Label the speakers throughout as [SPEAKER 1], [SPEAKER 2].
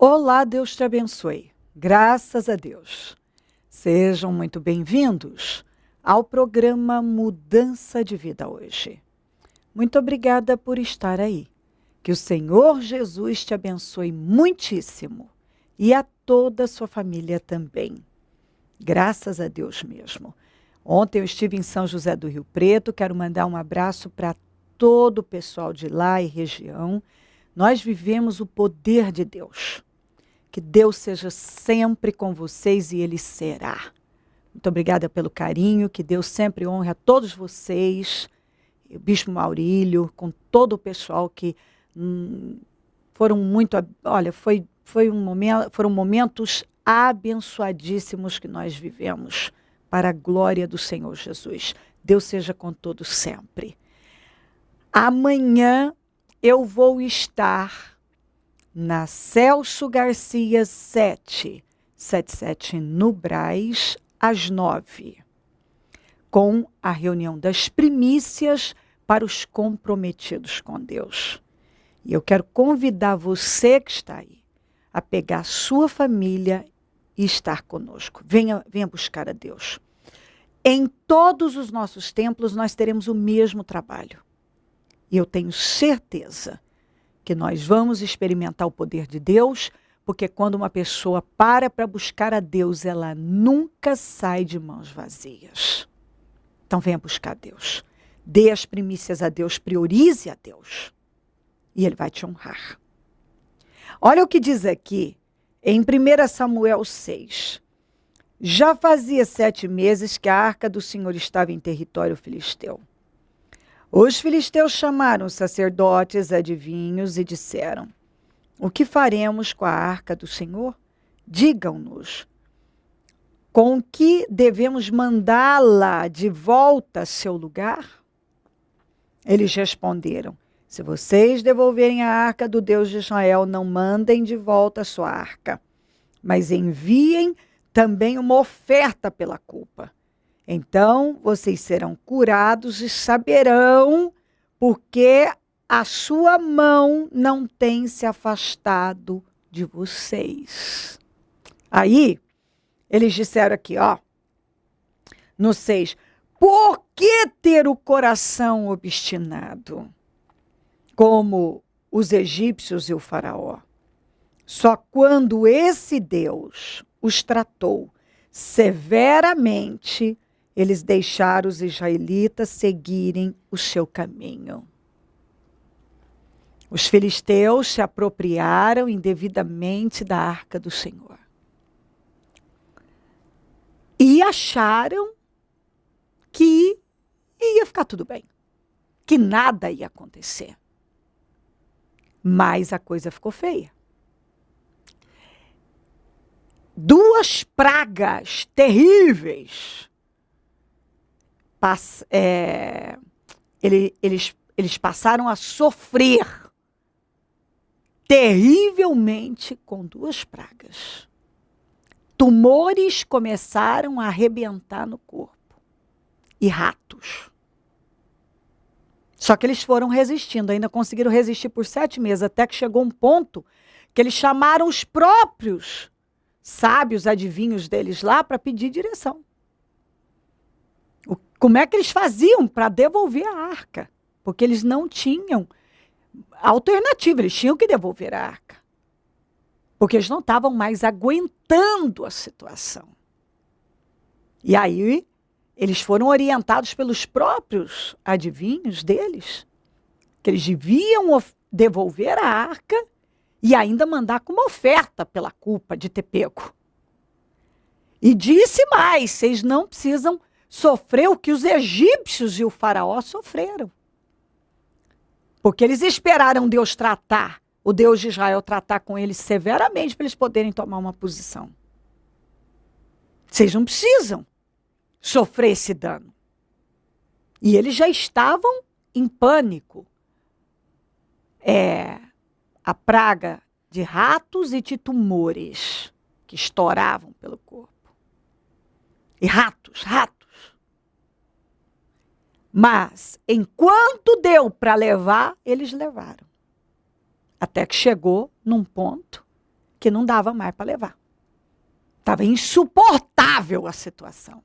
[SPEAKER 1] Olá, Deus te abençoe. Graças a Deus. Sejam muito bem-vindos ao programa Mudança de Vida hoje. Muito obrigada por estar aí. Que o Senhor Jesus te abençoe muitíssimo e a toda a sua família também. Graças a Deus mesmo. Ontem eu estive em São José do Rio Preto, quero mandar um abraço para todo o pessoal de lá e região. Nós vivemos o poder de Deus. Que Deus seja sempre com vocês e Ele será. Muito obrigada pelo carinho, que Deus sempre honre a todos vocês, o Bispo Maurílio, com todo o pessoal que foram muito... Olha, foram momentos abençoadíssimos que nós vivemos para a glória do Senhor Jesus. Deus seja com todos sempre. Amanhã eu vou estar na Celso Garcia 777 no Brás, às 9h, com a reunião das primícias para os comprometidos com Deus. E eu quero convidar você que está aí a pegar a sua família e estar conosco. Venha buscar a Deus. Em todos os nossos templos nós teremos o mesmo trabalho. E eu tenho certeza que nós vamos experimentar o poder de Deus, porque quando uma pessoa para buscar a Deus, ela nunca sai de mãos vazias. Então venha buscar Deus. Dê as primícias a Deus, priorize a Deus. E Ele vai te honrar. Olha o que diz aqui, em 1 Samuel 6. Já fazia 7 meses que a arca do Senhor estava em território filisteu. Os filisteus chamaram os sacerdotes, adivinhos e disseram: o que faremos com a arca do Senhor? Digam-nos, com que devemos mandá-la de volta a seu lugar? Eles responderam: se vocês devolverem a arca do Deus de Israel, não mandem de volta a sua arca, mas enviem também uma oferta pela culpa. Então, vocês serão curados e saberão porque a sua mão não tem se afastado de vocês. Aí, eles disseram aqui, no 6, por que ter o coração obstinado, como os egípcios e o faraó? Só quando esse Deus os tratou severamente, eles deixaram os israelitas seguirem o seu caminho. Os filisteus se apropriaram indevidamente da arca do Senhor. E acharam que ia ficar tudo bem, que nada ia acontecer. Mas a coisa ficou feia. 2 pragas terríveis. Eles passaram a sofrer terrivelmente com 2 pragas. Tumores começaram a arrebentar no corpo. E ratos. Só que eles foram resistindo, ainda conseguiram resistir por 7 meses, até que chegou um ponto que eles chamaram os próprios sábios, adivinhos deles lá para pedir direção. Como é que eles faziam para devolver a arca? Porque eles não tinham alternativa, eles tinham que devolver a arca. Porque eles não estavam mais aguentando a situação. E aí, eles foram orientados pelos próprios adivinhos deles, que eles deviam devolver a arca e ainda mandar como oferta pela culpa de ter pego. E disse mais, vocês não precisam sofrer o que os egípcios e o faraó sofreram. Porque eles esperaram Deus tratar, o Deus de Israel tratar com eles severamente para eles poderem tomar uma posição. Vocês não precisam sofrer esse dano. E eles já estavam em pânico. A praga de ratos e de tumores que estouravam pelo corpo. E ratos. Mas, enquanto deu para levar, eles levaram. Até que chegou num ponto que não dava mais para levar. Estava insuportável a situação.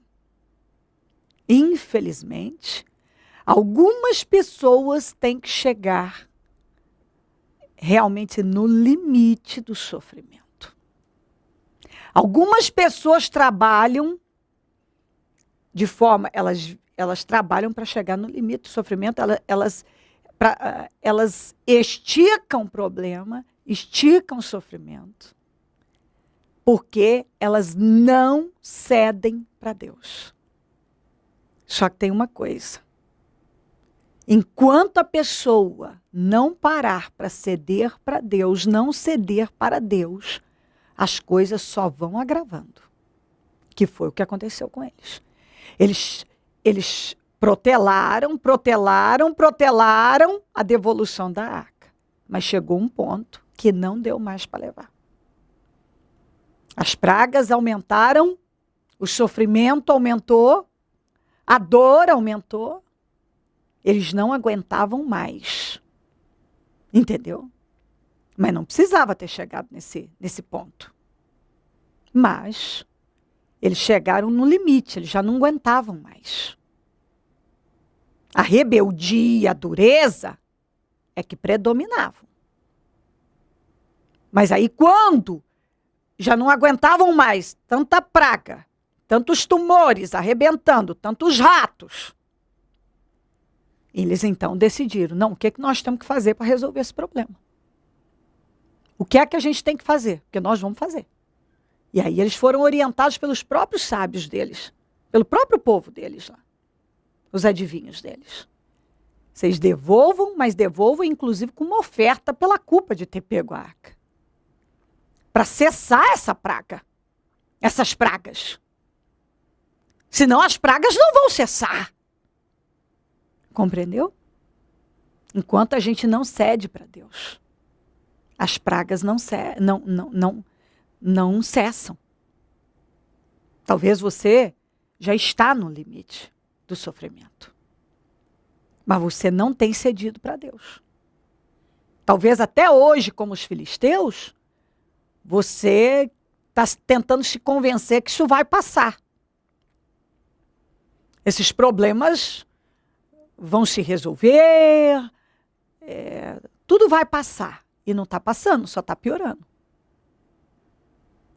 [SPEAKER 1] Infelizmente, algumas pessoas têm que chegar realmente no limite do sofrimento. Algumas pessoas trabalham de forma, elas trabalham para chegar no limite do sofrimento, elas esticam o problema, esticam o sofrimento, porque elas não cedem para Deus. Só que tem uma coisa. Enquanto a pessoa não parar para ceder para Deus, não ceder para Deus, as coisas só vão agravando. Que foi o que aconteceu com eles. Eles protelaram a devolução da arca. Mas chegou um ponto que não deu mais para levar. As pragas aumentaram, o sofrimento aumentou, a dor aumentou. Eles não aguentavam mais. Entendeu? Mas não precisava ter chegado nesse ponto. Mas eles chegaram no limite, eles já não aguentavam mais. A rebeldia, a dureza é que predominavam. Mas aí quando já não aguentavam mais tanta praga, tantos tumores arrebentando, tantos ratos, eles então decidiram, não, o que é que nós temos que fazer para resolver esse problema? O que é que a gente tem que fazer? Porque nós vamos fazer. E aí eles foram orientados pelos próprios sábios deles, pelo próprio povo deles lá, os adivinhos deles. Vocês devolvam, mas devolvam inclusive com uma oferta pela culpa de ter pego a arca. Para cessar essa praga, essas pragas. Senão as pragas não vão cessar. Compreendeu? Enquanto a gente não cede para Deus, as pragas não cessam. Talvez você já está no limite do sofrimento. Mas você não tem cedido para Deus. Talvez até hoje, como os filisteus, você está tentando se convencer que isso vai passar. Esses problemas vão se resolver, tudo vai passar. E não está passando, só está piorando.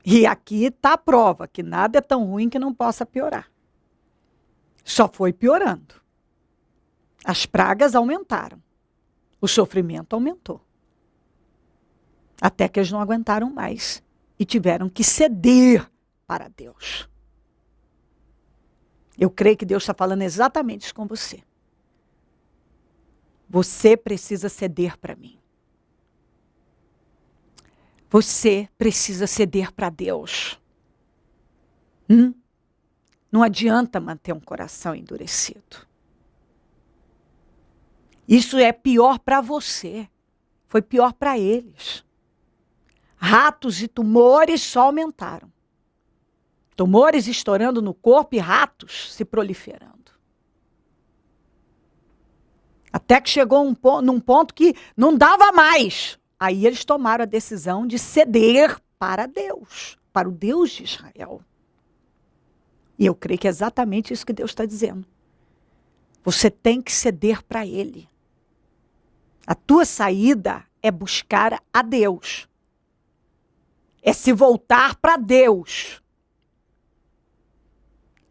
[SPEAKER 1] E aqui está a prova que nada é tão ruim que não possa piorar. Só foi piorando. As pragas aumentaram. O sofrimento aumentou. Até que eles não aguentaram mais e tiveram que ceder para Deus. Eu creio que Deus está falando exatamente isso com você. Você precisa ceder para mim. Você precisa ceder para Deus. Não adianta manter um coração endurecido. Isso é pior para você. Foi pior para eles. Ratos e tumores só aumentaram. Tumores estourando no corpo e ratos se proliferando. Até que chegou num ponto que não dava mais. Aí eles tomaram a decisão de ceder para Deus, para o Deus de Israel. E eu creio que é exatamente isso que Deus está dizendo. Você tem que ceder para Ele. A tua saída é buscar a Deus. É se voltar para Deus.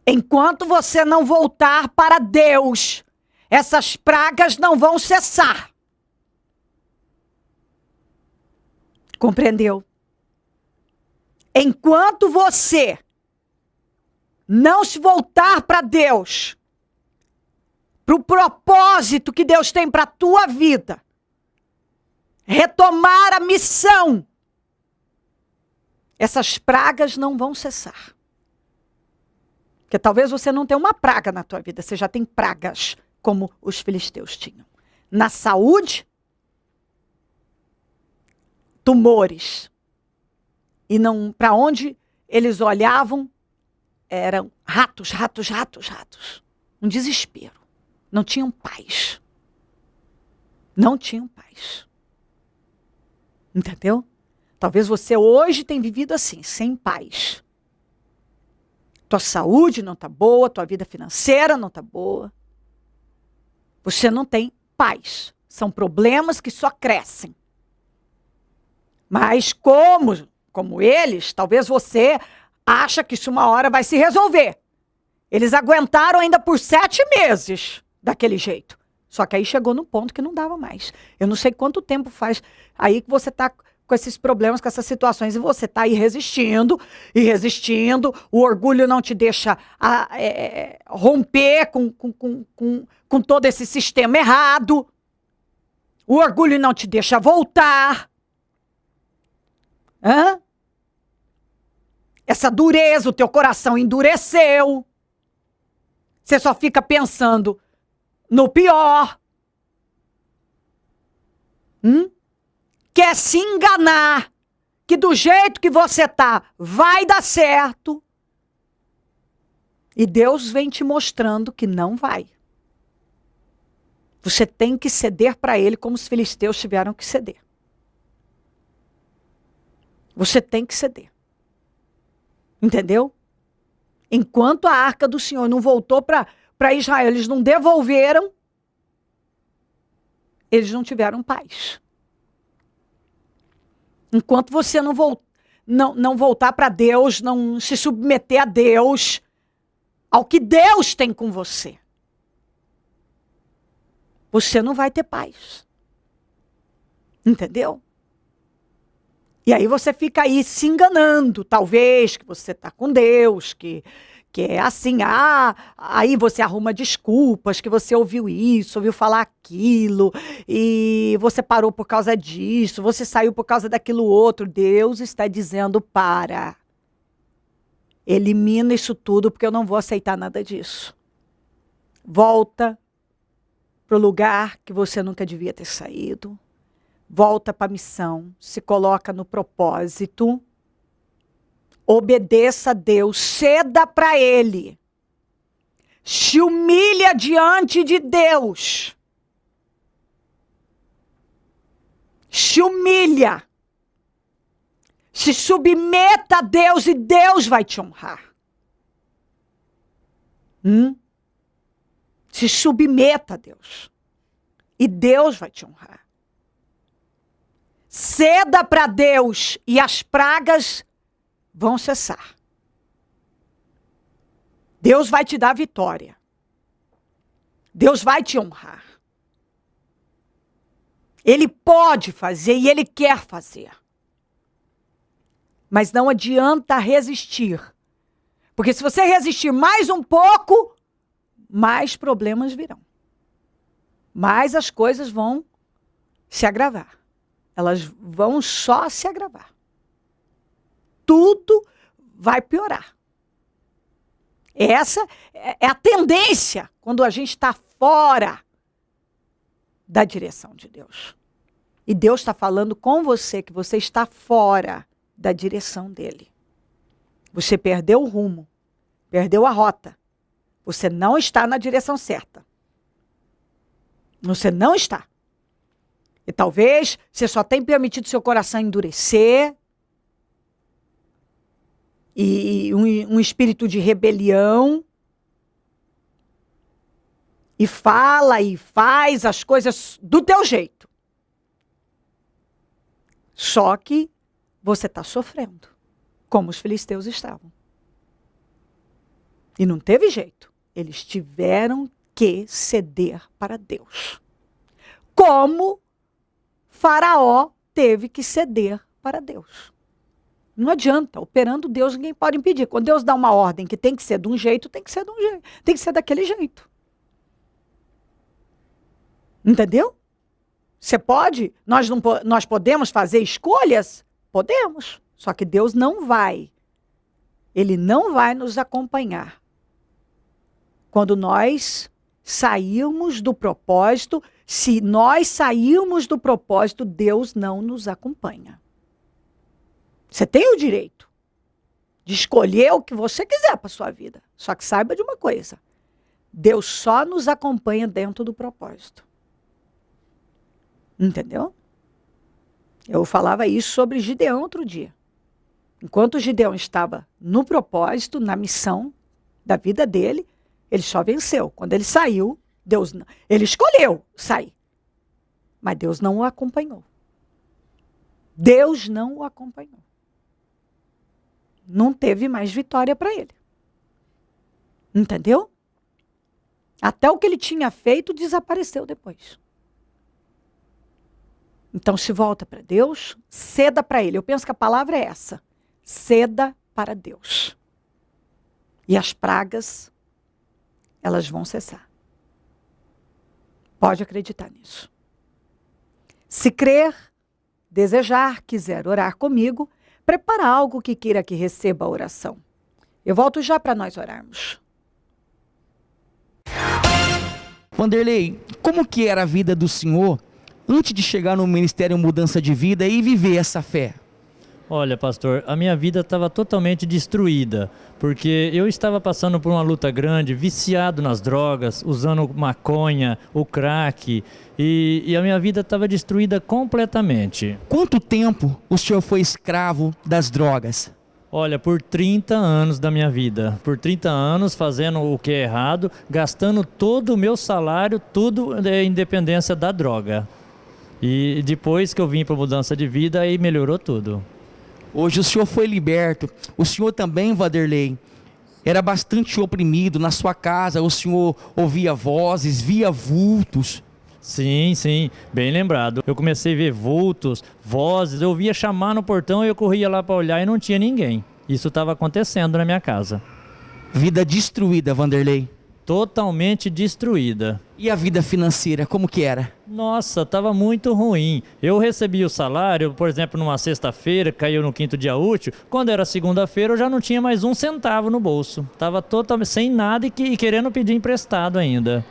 [SPEAKER 1] Enquanto você não voltar para Deus, essas pragas não vão cessar. Compreendeu? Enquanto você não se voltar para Deus, para o propósito que Deus tem para a tua vida, retomar a missão, essas pragas não vão cessar. Porque talvez você não tenha uma praga na tua vida, você já tem pragas como os filisteus tinham. Na saúde, tumores. E não, para onde eles olhavam, eram ratos. Um desespero. Não tinham paz. Não tinham paz. Entendeu? Talvez você hoje tenha vivido assim, sem paz. Tua saúde não está boa, tua vida financeira não está boa. Você não tem paz. São problemas que só crescem. Mas como eles, talvez você acha que isso uma hora vai se resolver. Eles aguentaram ainda por 7 meses daquele jeito. Só que aí chegou no ponto que não dava mais. Eu não sei quanto tempo faz aí que você está com esses problemas, com essas situações, e você está aí resistindo, e resistindo, o orgulho não te deixa romper com todo esse sistema errado, o orgulho não te deixa voltar. Hã? Essa dureza, o teu coração endureceu, você só fica pensando no pior. Quer se enganar que do jeito que você tá vai dar certo. E Deus vem te mostrando que não vai. Você tem que ceder para ele como os filisteus tiveram que ceder. Você tem que ceder. Entendeu? Enquanto a arca do Senhor não voltou para Israel, eles não devolveram, eles não tiveram paz. Enquanto você não voltar para Deus, não se submeter a Deus, ao que Deus tem com você, você não vai ter paz. Entendeu? E aí você fica aí se enganando, talvez, que você está com Deus, que é assim, aí você arruma desculpas, que você ouviu isso, ouviu falar aquilo, e você parou por causa disso, você saiu por causa daquilo outro. Deus está dizendo, elimina isso tudo, porque eu não vou aceitar nada disso. Volta para o lugar que você nunca devia ter saído, volta para a missão, se coloca no propósito, obedeça a Deus, ceda para Ele, se humilha diante de Deus, se humilha, se submeta a Deus e Deus vai te honrar. Se submeta a Deus e Deus vai te honrar. Ceda para Deus e as pragas vão cessar. Deus vai te dar vitória. Deus vai te honrar. Ele pode fazer e Ele quer fazer. Mas não adianta resistir. Porque se você resistir mais um pouco, mais problemas virão. Mais as coisas vão se agravar. Elas vão só se agravar. Tudo vai piorar. Essa é a tendência quando a gente está fora da direção de Deus. E Deus está falando com você que você está fora da direção dele. Você perdeu o rumo, perdeu a rota. Você não está na direção certa. Você não está. E talvez você só tenha permitido seu coração endurecer, e um espírito de rebelião, e fala e faz as coisas do teu jeito. Só que você está sofrendo, como os filisteus estavam. E não teve jeito. Eles tiveram que ceder para Deus. Como Faraó teve que ceder para Deus. Não adianta, operando Deus ninguém pode impedir. Quando Deus dá uma ordem que tem que ser de um jeito, tem que ser de um jeito, tem que ser daquele jeito. Entendeu? Você pode, nós podemos fazer escolhas? Podemos, só que Deus não vai. Ele não vai nos acompanhar. Quando nós sairmos do propósito, se nós sairmos do propósito, Deus não nos acompanha. Você tem o direito de escolher o que você quiser para a sua vida. Só que saiba de uma coisa. Deus só nos acompanha dentro do propósito. Entendeu? Eu falava isso sobre Gideão outro dia. Enquanto Gideão estava no propósito, na missão da vida dele, ele só venceu. Quando ele saiu, Deus não, ele escolheu sair. Mas Deus não o acompanhou. Deus não o acompanhou. Não teve mais vitória para ele. Entendeu? Até o que ele tinha feito desapareceu depois. Então se volta para Deus, ceda para ele. Eu penso que a palavra é essa. Ceda para Deus. E as pragas, elas vão cessar. Pode acreditar nisso. Se crer, desejar, quiser orar comigo, prepara algo que queira que receba a oração. Eu volto já para nós orarmos.
[SPEAKER 2] Wanderley, como que era a vida do senhor antes de chegar no Ministério Mudança de Vida e viver essa fé?
[SPEAKER 3] Olha, pastor, a minha vida estava totalmente destruída, porque eu estava passando por uma luta grande, viciado nas drogas, usando maconha, o crack, e a minha vida estava destruída completamente.
[SPEAKER 2] Quanto tempo o senhor foi escravo das drogas?
[SPEAKER 3] Olha, por 30 anos da minha vida, por 30 anos fazendo o que é errado, gastando todo o meu salário, tudo em dependência da droga. E depois que eu vim para Mudança de Vida, aí melhorou tudo.
[SPEAKER 2] Hoje o senhor foi liberto. O senhor também, Wanderley, era bastante oprimido. Na sua casa o senhor ouvia vozes, via vultos.
[SPEAKER 3] Sim, bem lembrado. Eu comecei a ver vultos, vozes, eu ouvia chamar no portão e eu corria lá para olhar e não tinha ninguém. Isso estava acontecendo na minha casa.
[SPEAKER 2] Vida destruída, Wanderley.
[SPEAKER 3] Totalmente destruída.
[SPEAKER 2] E a vida financeira, como que era?
[SPEAKER 3] Nossa, estava muito ruim. Eu recebia o salário, por exemplo, numa sexta-feira, caiu no 5º dia útil. Quando era segunda-feira, eu já não tinha mais um centavo no bolso. Estava totalmente sem nada e querendo pedir emprestado ainda.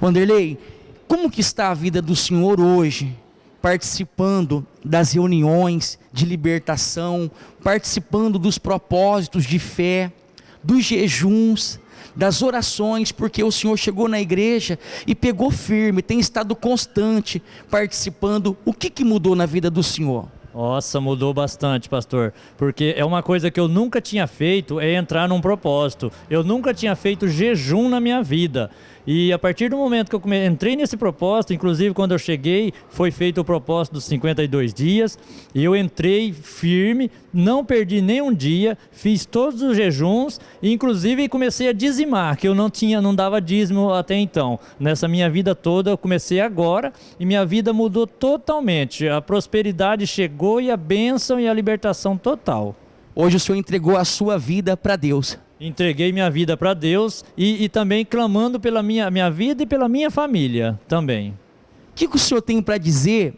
[SPEAKER 2] Wanderley, como que está a vida do senhor hoje? Participando das reuniões de libertação, participando dos propósitos de fé, dos jejuns, das orações, porque o senhor chegou na igreja e pegou firme, tem estado constante participando. O que mudou na vida do senhor?
[SPEAKER 3] Nossa, mudou bastante, pastor, porque é uma coisa que eu nunca tinha feito, é entrar num propósito. Eu nunca tinha feito jejum na minha vida. E a partir do momento que eu entrei nesse propósito, inclusive quando eu cheguei, foi feito o propósito dos 52 dias, e eu entrei firme, não perdi nenhum dia, fiz todos os jejuns, e inclusive comecei a dizimar, que eu não dava dízimo até então. Nessa minha vida toda, eu comecei agora, e minha vida mudou totalmente. A prosperidade chegou e a bênção e a libertação total.
[SPEAKER 2] Hoje o senhor entregou a sua vida para Deus.
[SPEAKER 3] Entreguei minha vida para Deus e também clamando pela minha vida e pela minha família também.
[SPEAKER 2] O que o senhor tem para dizer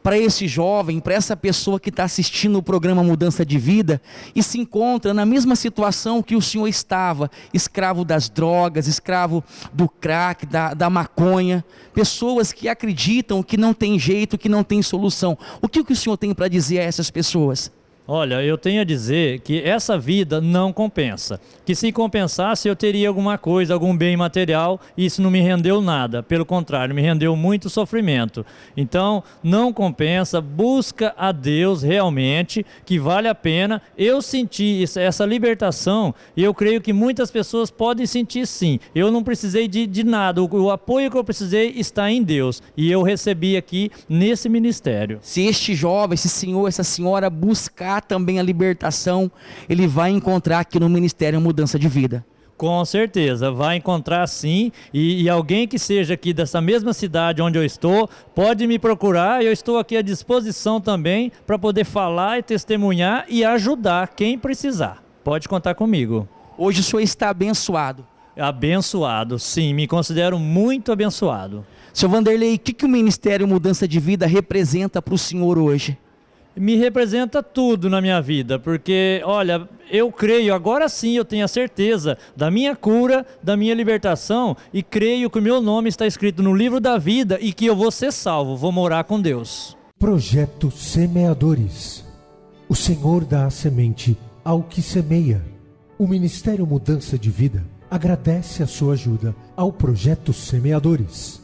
[SPEAKER 2] para esse jovem, para essa pessoa que está assistindo o programa Mudança de Vida e se encontra na mesma situação que o senhor estava, escravo das drogas, escravo do crack, da maconha, pessoas que acreditam que não tem jeito, que não tem solução? O que o senhor tem para dizer a essas pessoas?
[SPEAKER 3] Olha, eu tenho a dizer que essa vida não compensa. Que se compensasse eu teria alguma coisa, algum bem material, e isso não me rendeu nada. Pelo contrário, me rendeu muito sofrimento. Então, não compensa, busca a Deus realmente, que vale a pena. Eu senti essa libertação e eu creio que muitas pessoas podem sentir sim. Eu não precisei de nada, o apoio que eu precisei está em Deus. E eu recebi aqui nesse ministério.
[SPEAKER 2] Se este jovem, esse senhor, essa senhora buscar também a libertação, ele vai encontrar aqui no Ministério Mudança de Vida.
[SPEAKER 3] Com certeza, vai encontrar sim, e alguém que seja aqui dessa mesma cidade onde eu estou, pode me procurar, eu estou aqui à disposição também para poder falar e testemunhar e ajudar quem precisar. Pode contar comigo.
[SPEAKER 2] Hoje o senhor está abençoado.
[SPEAKER 3] Abençoado, sim, me considero muito abençoado.
[SPEAKER 2] Seu Wanderley, o que o Ministério Mudança de Vida representa para o senhor hoje?
[SPEAKER 3] Me representa tudo na minha vida, porque, olha, eu creio, agora sim eu tenho a certeza da minha cura, da minha libertação, e creio que o meu nome está escrito no livro da vida e que eu vou ser salvo, vou morar com Deus.
[SPEAKER 4] Projeto Semeadores. O Senhor dá a semente ao que semeia. O Ministério Mudança de Vida agradece a sua ajuda ao Projeto Semeadores.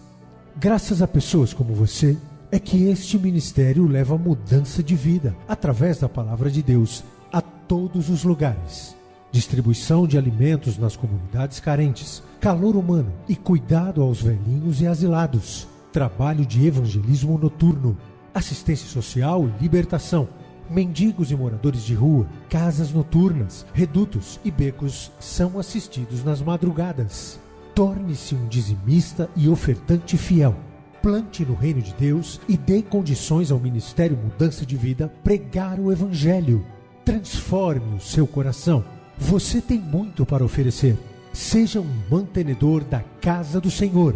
[SPEAKER 4] Graças a pessoas como você, é que este ministério leva mudança de vida, através da palavra de Deus, a todos os lugares. Distribuição de alimentos nas comunidades carentes, calor humano e cuidado aos velhinhos e asilados. Trabalho de evangelismo noturno, assistência social e libertação. Mendigos e moradores de rua, casas noturnas, redutos e becos são assistidos nas madrugadas. Torne-se um dizimista e ofertante fiel. Plante no reino de Deus e dê condições ao Ministério Mudança de Vida pregar o Evangelho. Transforme o seu coração. Você tem muito para oferecer. Seja um mantenedor da casa do Senhor.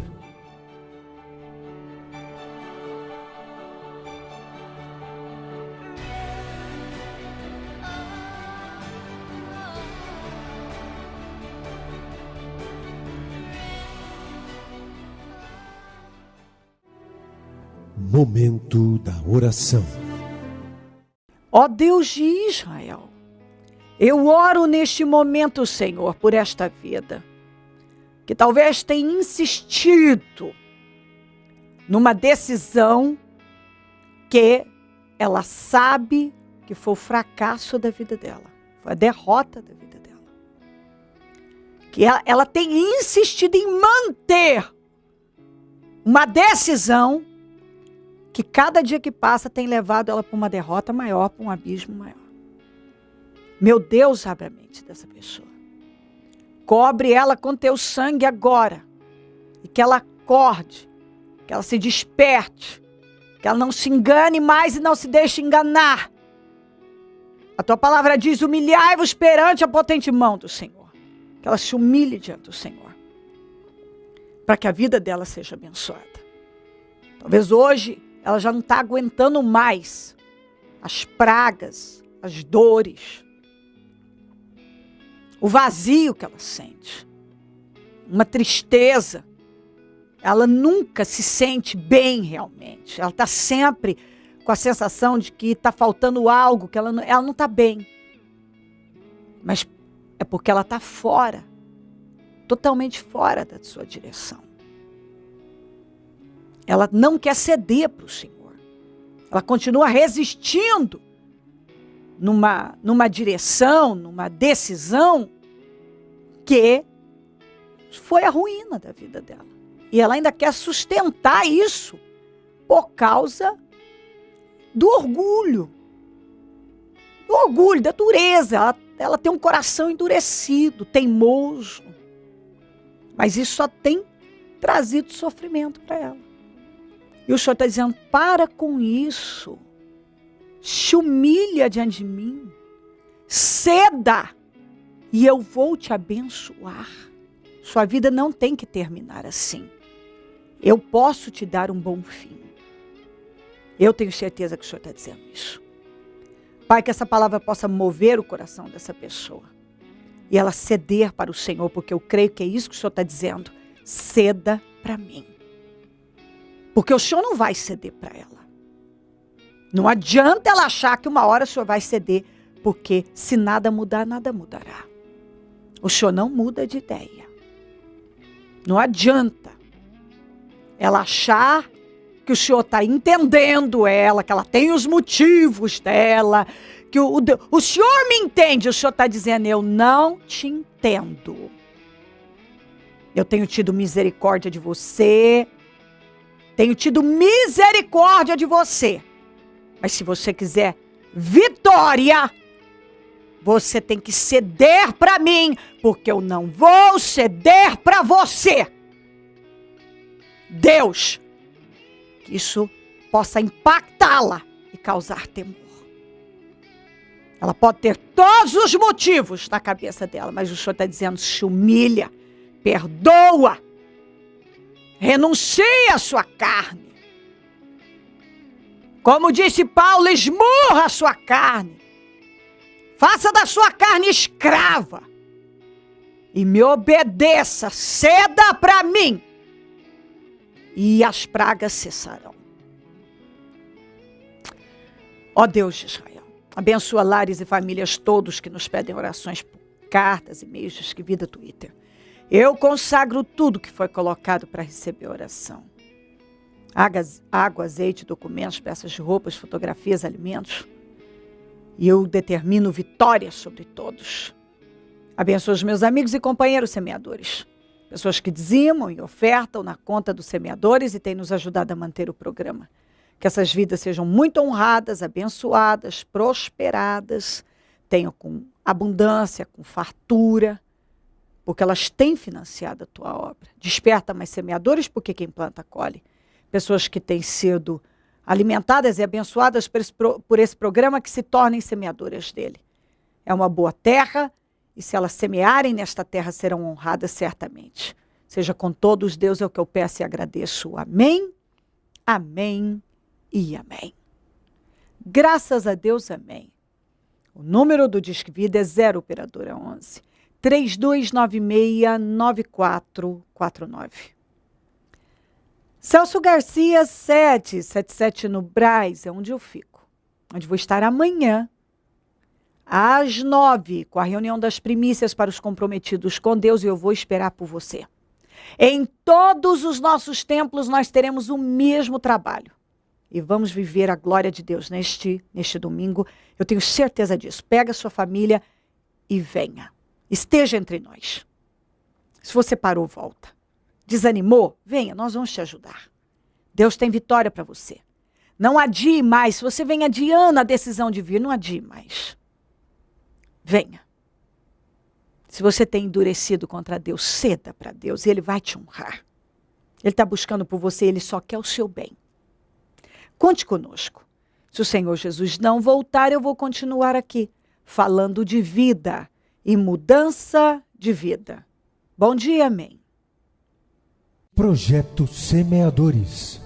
[SPEAKER 4] Momento da oração.
[SPEAKER 1] Ó Deus de Israel, eu oro neste momento, Senhor, por esta vida, que talvez tenha insistido numa decisão que ela sabe que foi o fracasso da vida dela, foi a derrota da vida dela. Que ela tem insistido em manter uma decisão que cada dia que passa tem levado ela para uma derrota maior, para um abismo maior. Meu Deus, abre a mente dessa pessoa. Cobre ela com teu sangue agora. E que ela acorde, que ela se desperte, que ela não se engane mais e não se deixe enganar. A tua palavra diz, humilhai-vos perante a potente mão do Senhor. Que ela se humilhe diante do Senhor. Para que a vida dela seja abençoada. Talvez hoje ela já não está aguentando mais as pragas, as dores, o vazio que ela sente, uma tristeza. Ela nunca se sente bem realmente. Ela está sempre com a sensação de que está faltando algo, que ela não está bem. Mas é porque ela está fora, totalmente fora da sua direção. Ela não quer ceder para o Senhor. Ela continua resistindo numa direção, numa decisão que foi a ruína da vida dela. E ela ainda quer sustentar isso por causa do orgulho. Do orgulho, da dureza. Ela tem um coração endurecido, teimoso. Mas isso só tem trazido sofrimento para ela. E o Senhor está dizendo, para com isso. Se humilha diante de mim. Ceda. E eu vou te abençoar. Sua vida não tem que terminar assim. Eu posso te dar um bom fim. Eu tenho certeza que o Senhor está dizendo isso. Pai, que essa palavra possa mover o coração dessa pessoa. E ela ceder para o Senhor, porque eu creio que é isso que o Senhor está dizendo. Ceda para mim. Porque o Senhor não vai ceder para ela. Não adianta ela achar que uma hora o Senhor vai ceder, porque se nada mudar, nada mudará. O Senhor não muda de ideia. Não adianta ela achar que o Senhor está entendendo ela, que ela tem os motivos dela, que o Senhor me entende. O Senhor está dizendo, eu não te entendo. Eu tenho tido misericórdia de você. Tenho tido misericórdia de você. Mas se você quiser vitória, você tem que ceder para mim, porque eu não vou ceder para você. Deus, que isso possa impactá-la e causar temor. Ela pode ter todos os motivos na cabeça dela, mas o Senhor está dizendo, se humilha, perdoa. Renuncie à sua carne. Como disse Paulo, esmurra a sua carne. Faça da sua carne escrava. E me obedeça, ceda para mim. E as pragas cessarão. Ó Deus de Israel, abençoa lares e famílias todos que nos pedem orações por cartas, e-mails, Disque Vida, Twitter. Eu consagro tudo que foi colocado para receber oração. água, azeite, documentos, peças de roupas, fotografias, alimentos. E eu determino vitória sobre todos. Abençoa os meus amigos e companheiros semeadores. Pessoas que dizimam e ofertam na conta dos semeadores e têm nos ajudado a manter o programa. Que essas vidas sejam muito honradas, abençoadas, prosperadas, tenham com abundância, com fartura, porque elas têm financiado a tua obra. Desperta mais semeadores, porque quem planta colhe. Pessoas que têm sido alimentadas e abençoadas por esse programa, que se tornem semeadoras dele. É uma boa terra, e se elas semearem nesta terra, serão honradas certamente. Seja com todos, Deus, é o que eu peço e agradeço. Amém, amém e amém. Graças a Deus, amém. O número do Disque Vida é 0 operadora 11 3296-9449. Celso Garcia 777 no Brás, é onde eu fico. Onde vou estar amanhã, às 9, com a reunião das primícias para os comprometidos com Deus, e eu vou esperar por você. Em todos os nossos templos nós teremos o mesmo trabalho. E vamos viver a glória de Deus neste domingo. Eu tenho certeza disso. Pega a sua família e venha. Esteja entre nós. Se você parou, volta. Desanimou? Venha, nós vamos te ajudar. Deus tem vitória para você. Não adie mais. Se você vem adiando a decisão de vir, não adie mais. Venha. Se você tem endurecido contra Deus, ceda para Deus e Ele vai te honrar. Ele está buscando por você, Ele só quer o seu bem. Conte conosco. Se o Senhor Jesus não voltar, eu vou continuar aqui, falando de vida e mudança de vida. Bom dia, amém.
[SPEAKER 4] Projeto Semeadores.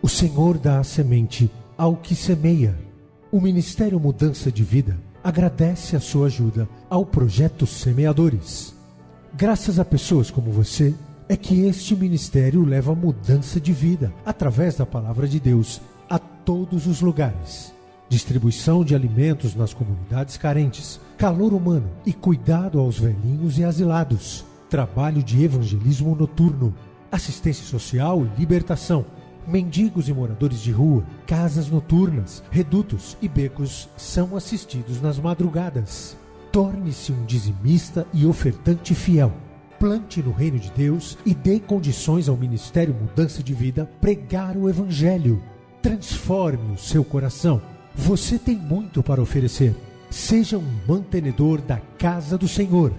[SPEAKER 4] O Senhor dá a semente ao que semeia. O Ministério Mudança de Vida agradece a sua ajuda ao Projeto Semeadores. Graças a pessoas como você, é que este ministério leva mudança de vida, através da Palavra de Deus, a todos os lugares. Distribuição de alimentos nas comunidades carentes, calor humano e cuidado aos velhinhos e asilados. Trabalho de evangelismo noturno, assistência social e libertação. Mendigos e moradores de rua, casas noturnas, redutos e becos são assistidos nas madrugadas. Torne-se um dizimista e ofertante fiel. Plante no reino de Deus e dê condições ao Ministério Mudança de Vida pregar o Evangelho. Transforme o seu coração. Você tem muito para oferecer. Seja um mantenedor da casa do Senhor.